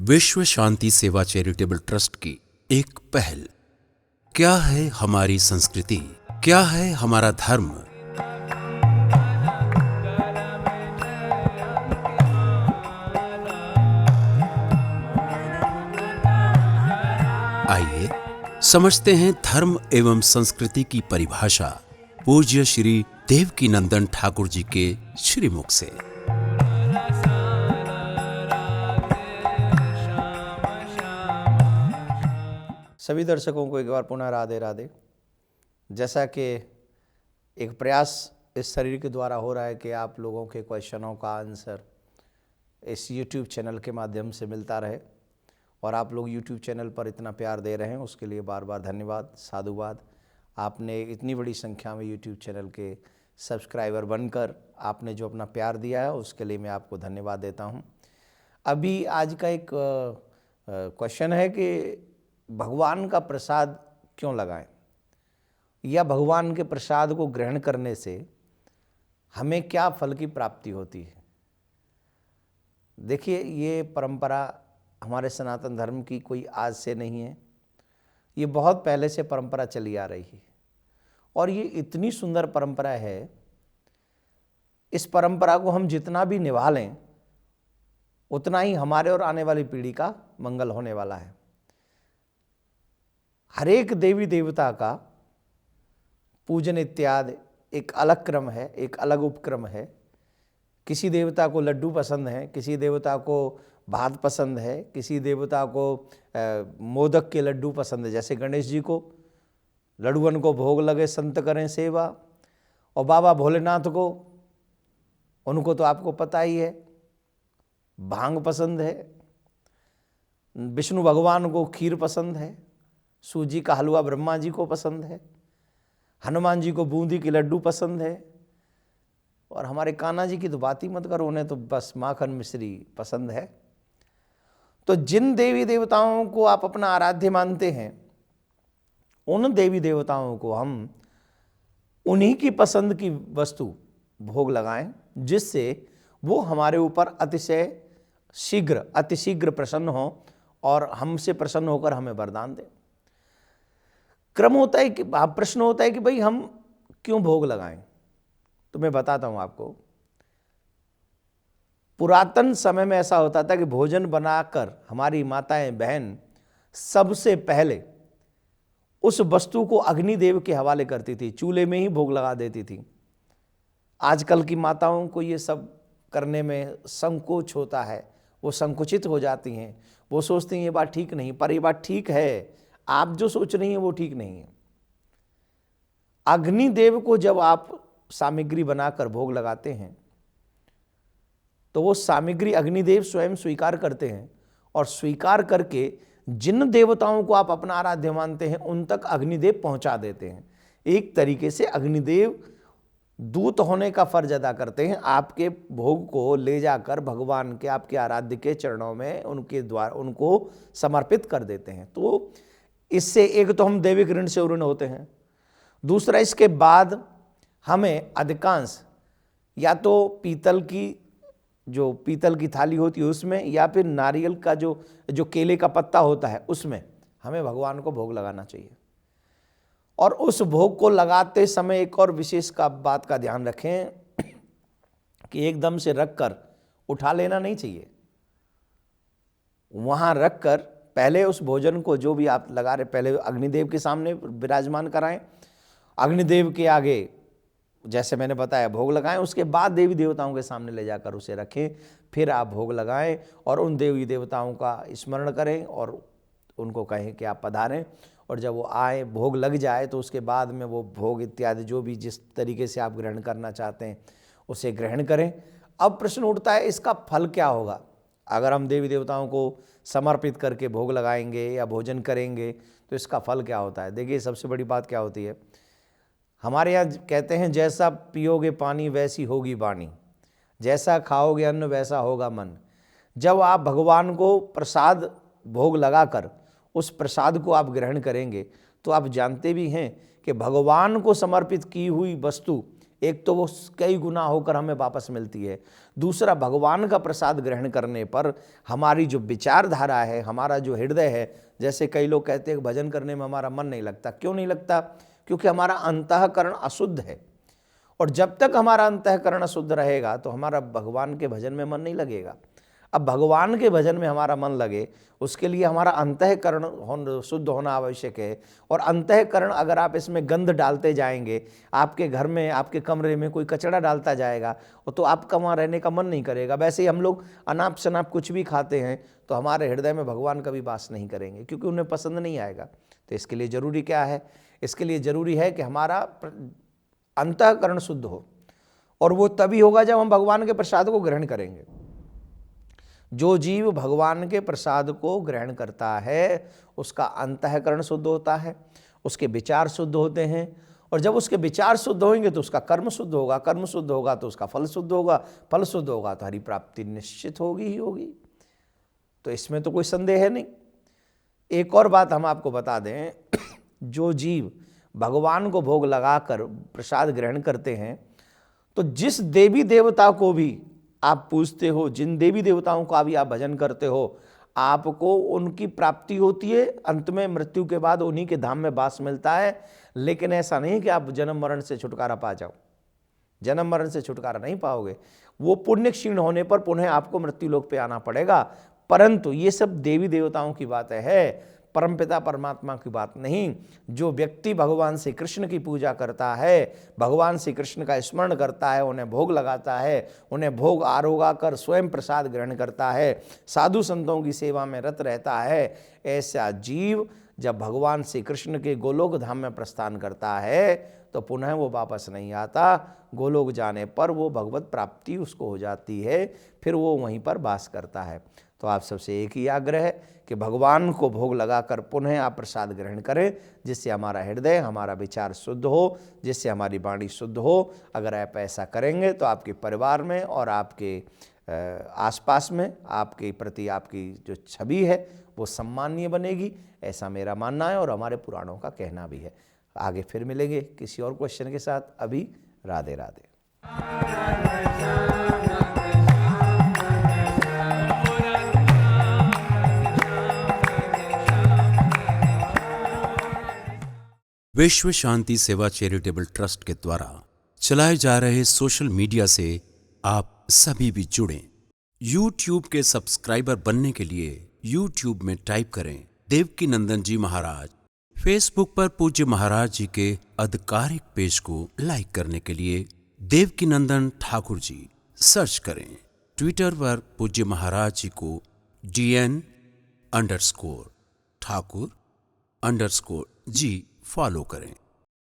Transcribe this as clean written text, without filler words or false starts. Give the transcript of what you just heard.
विश्व शांति सेवा charitable trust की एक पहल। क्या है हमारी संस्कृति, क्या है हमारा धर्म? आइए समझते हैं धर्म एवं संस्कृति की परिभाषा पूज्य श्री देवकीनंदन ठाकुर जी के श्रीमुख से। सभी दर्शकों को एक बार पुनः राधे राधे। जैसा कि एक प्रयास इस शरीर के द्वारा हो रहा है कि आप लोगों के क्वेश्चनों का आंसर इस YouTube चैनल के माध्यम से मिलता रहे और आप लोग YouTube चैनल पर इतना प्यार दे रहे हैं, उसके लिए बार बार धन्यवाद, साधुवाद। आपने इतनी बड़ी संख्या में YouTube चैनल के सब्सक्राइबर बनकर आपने जो अपना प्यार दिया है उसके लिए मैं आपको धन्यवाद देता हूं। अभी आज का एक क्वेश्चन है कि भगवान का प्रसाद क्यों लगाएं, या भगवान के प्रसाद को ग्रहण करने से हमें क्या फल की प्राप्ति होती है। देखिए, ये परंपरा हमारे सनातन धर्म की कोई आज से नहीं है, ये बहुत पहले से परंपरा चली आ रही है और ये इतनी सुंदर परंपरा है। इस परंपरा को हम जितना भी निभा लें उतना ही हमारे और आने वाली पीढ़ी का मंगल होने वाला है। हर एक देवी देवता का पूजन इत्यादि एक अलग क्रम है, एक अलग उपक्रम है। किसी देवता को लड्डू पसंद है, किसी देवता को भात पसंद है, किसी देवता को मोदक के लड्डू पसंद है। जैसे गणेश जी को लड्डुअन को भोग लगे संत करें सेवा, और बाबा भोलेनाथ को, उनको तो आपको पता ही है, भांग पसंद है। विष्णु भगवान को खीर पसंद है, सूजी का हलवा ब्रह्मा जी को पसंद है, हनुमान जी को बूंदी के लड्डू पसंद है, और हमारे कान्हा जी की तो बात ही मत करो, उन्हें तो बस माखन मिश्री पसंद है। तो जिन देवी देवताओं को आप अपना आराध्य मानते हैं, उन देवी देवताओं को हम उन्हीं की पसंद की वस्तु भोग लगाएं, जिससे वो हमारे ऊपर अतिशीघ्र प्रसन्न हो और हमसे प्रसन्न होकर हमें वरदान दें। क्रम होता है कि प्रश्न होता है कि भाई हम क्यों भोग लगाएं। तो मैं बताता हूं आपको। पुरातन समय में ऐसा होता था कि भोजन बनाकर हमारी माताएं बहन सबसे पहले उस वस्तु को अग्निदेव के हवाले करती थी, चूल्हे में ही भोग लगा देती थी। आजकल की माताओं को ये सब करने में संकोच होता है, वो संकुचित हो जाती हैं, वो सोचती हैं ये बात ठीक नहीं। पर ये बात ठीक है, आप जो सोच रही हैं वो ठीक नहीं है। अग्निदेव को जब आप सामग्री बनाकर भोग लगाते हैं तो वो सामग्री अग्निदेव स्वयं स्वीकार करते हैं, और स्वीकार करके जिन देवताओं को आप अपना आराध्य मानते हैं उन तक अग्निदेव पहुंचा देते हैं। एक तरीके से अग्निदेव दूत होने का फर्ज अदा करते हैं। आपके भोग को ले जाकर भगवान के, आपके आराध्य के चरणों में उनके द्वारा उनको समर्पित कर देते हैं। तो इससे एक तो हम दैविक ऋण से ऋण होते हैं, दूसरा इसके बाद हमें अधिकांश या तो पीतल की थाली होती है उसमें, या फिर नारियल का जो केले का पत्ता होता है उसमें हमें भगवान को भोग लगाना चाहिए। और उस भोग को लगाते समय एक और विशेष बात का ध्यान रखें कि एकदम से रखकर उठा लेना नहीं चाहिए। वहां रखकर पहले उस भोजन को, जो भी आप लगा रहे, पहले अग्निदेव के सामने विराजमान कराएं, अग्निदेव के आगे जैसे मैंने बताया भोग लगाएं, उसके बाद देवी देवताओं के सामने ले जाकर उसे रखें, फिर आप भोग लगाएं और उन देवी देवताओं का स्मरण करें और उनको कहें कि आप पधारें। और जब वो आए, भोग लग जाए, तो उसके बाद में वो भोग इत्यादि जो भी जिस तरीके से आप ग्रहण करना चाहते हैं उसे ग्रहण करें। अब प्रश्न उठता है, इसका फल क्या होगा अगर हम देवी देवताओं को समर्पित करके भोग लगाएंगे या भोजन करेंगे, तो इसका फल क्या होता है। देखिए, सबसे बड़ी बात क्या होती है, हमारे यहाँ कहते हैं जैसा पियोगे पानी वैसी होगी वाणी, जैसा खाओगे अन्न वैसा होगा मन। जब आप भगवान को प्रसाद भोग लगाकर उस प्रसाद को आप ग्रहण करेंगे तो आप जानते भी हैं कि भगवान को समर्पित की हुई वस्तु एक तो वो कई गुना होकर हमें वापस मिलती है, दूसरा भगवान का प्रसाद ग्रहण करने पर हमारी जो विचारधारा है, हमारा जो हृदय है, जैसे कई लोग कहते हैं भजन करने में हमारा मन नहीं लगता। क्यों नहीं लगता? क्योंकि हमारा अंतःकरण अशुद्ध है, और जब तक हमारा अंतःकरण अशुद्ध रहेगा तो हमारा भगवान के भजन में मन नहीं लगेगा। अब भगवान के भजन में हमारा मन लगे, उसके लिए हमारा अंतःकरण शुद्ध होना आवश्यक है। और अंतःकरण, अगर आप इसमें गंध डालते जाएंगे, आपके घर में, आपके कमरे में कोई कचरा डालता जाएगा, तो आपका वहाँ रहने का मन नहीं करेगा। वैसे ही हम लोग अनाप शनाप कुछ भी खाते हैं तो हमारे हृदय में भगवान कभी वास नहीं करेंगे, क्योंकि उन्हें पसंद नहीं आएगा। तो इसके लिए जरूरी क्या है? इसके लिए जरूरी है कि हमारा अंतःकरण शुद्ध हो, और वो तभी होगा जब हम भगवान के प्रसाद को ग्रहण करेंगे। जो जीव भगवान के प्रसाद को ग्रहण करता है उसका अंतःकरण शुद्ध होता है, उसके विचार शुद्ध होते हैं, और जब उसके विचार शुद्ध होंगे तो उसका कर्म शुद्ध होगा, कर्म शुद्ध होगा तो उसका फल शुद्ध होगा, फल शुद्ध होगा तो हरि प्राप्ति निश्चित होगी ही होगी। तो इसमें तो कोई संदेह है नहीं। एक और बात हम आपको बता दें, जो जीव भगवान को भोग लगाकर प्रसाद ग्रहण करते हैं, तो जिस देवी देवता को भी आप पूजते हो, जिन देवी देवताओं का भी आप भजन करते हो, आपको उनकी प्राप्ति होती है। अंत में मृत्यु के बाद उन्हीं के धाम में वास मिलता है। लेकिन ऐसा नहीं कि आप जन्म मरण से छुटकारा पा जाओ, जन्म मरण से छुटकारा नहीं पाओगे। वो पुण्य क्षीण होने पर पुनः आपको मृत्यु लोक पे आना पड़ेगा। परंतु ये सब देवी देवताओं की बातें है, परमपिता परमात्मा की बात नहीं। जो व्यक्ति भगवान श्री कृष्ण की पूजा करता है, भगवान श्री कृष्ण का स्मरण करता है, उन्हें भोग लगाता है, उन्हें भोग आरोगा कर स्वयं प्रसाद ग्रहण करता है, साधु संतों की सेवा में रत रहता है, ऐसा जीव जब भगवान श्री कृष्ण के गोलोक धाम में प्रस्थान करता है तो पुनः वो वापस नहीं आता। गोलोक जाने पर वो भगवत प्राप्ति उसको हो जाती है, फिर वो वहीं पर वास करता है। तो आप सबसे एक ही आग्रह है कि भगवान को भोग लगाकर पुनः आप प्रसाद ग्रहण करें, जिससे हमारा हृदय, हमारा विचार शुद्ध हो, जिससे हमारी वाणी शुद्ध हो। अगर आप ऐसा करेंगे तो आपके परिवार में और आपके आसपास में आपके प्रति आपकी जो छवि है वो सम्माननीय बनेगी, ऐसा मेरा मानना है और हमारे पुराणों का कहना भी है। आगे फिर मिलेंगे किसी और क्वेश्चन के साथ। अभी राधे राधे। विश्व शांति सेवा चैरिटेबल ट्रस्ट के द्वारा चलाए जा रहे सोशल मीडिया से आप सभी भी जुड़ें। YouTube के सब्सक्राइबर बनने के लिए YouTube में टाइप करें देवकी नंदन जी महाराज। फेसबुक पर पूज्य महाराज जी के आधिकारिक पेज को लाइक करने के लिए देवकी नंदन ठाकुर जी सर्च करें। ट्विटर पर पूज्य महाराज जी को DN_ठाकुर_जी फॉलो करें।